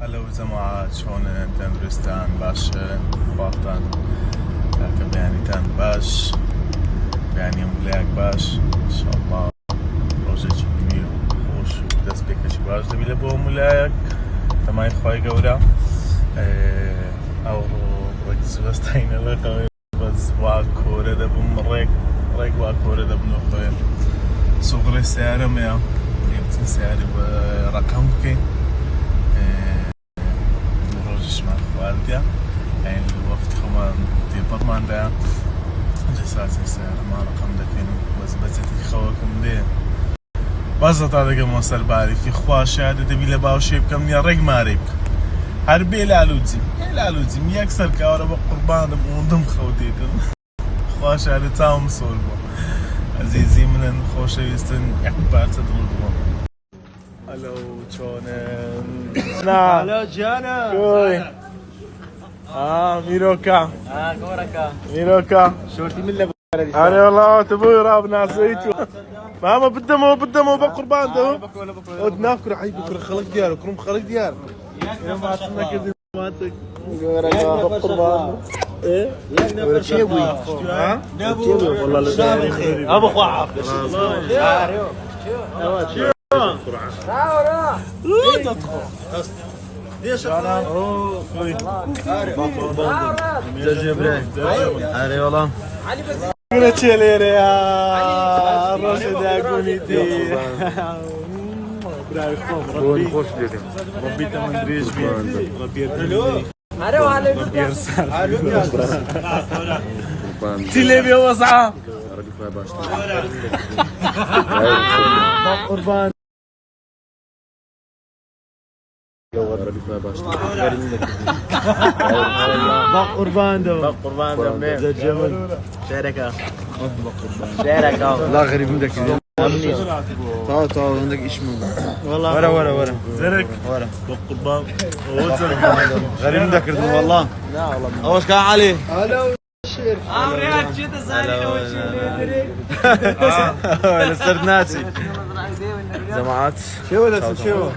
هلا وجماعات شلونن تندرستان باش باطن كبياني تان باش بياني ملاك باش ان شاء الله روجك جميل خوش دست بكش باش دبي لبو ملاك تماي خوي قولا او ركز بستين لك بس واكورة دبم ريك واكورة دبم خوي صغري سعره ميا يمكن سعري برقمك والديا يعني الوقت خمان دي بطمان ده جساسي سعر ما رقم دكينو بس تخوكم دي بس هذا كم وصل بالي في خواش هذا تبي لباوشي بكم يا رج ماريك هربي لالوزي يكسر كاورا بقربان بوندم خوديكم خواش هذا تام صولبو عزيزي من خوش يستن اكبر تدلو الو شلونن هلا جانا كوي ميروكا كوركا ميروكا شورتي من اللي انا والله تبوي راب ناسيتو ماما بدمو بقربان ده ودناكر حي بكره خلق ديار كرم خلق ديار يا ما عطنا كذا ماتك بقربان ايه نفر شيبوي ها والله لا ابو خواف ليش انا هاري والله كنا تشيليري يا راشد يا كونيتي براي خوف ربي تمندريش بيه ربي يرسل ربي يرسل تلبي وسعة قربان قربان ده زي الجمل شاركة لا غريب عندك تعال عندك ايش من والله ورا زرك ورا قربان غريب عندك والله لا والله اول كان علي ريال كذا زالي لو صرت ناسي جماعات شو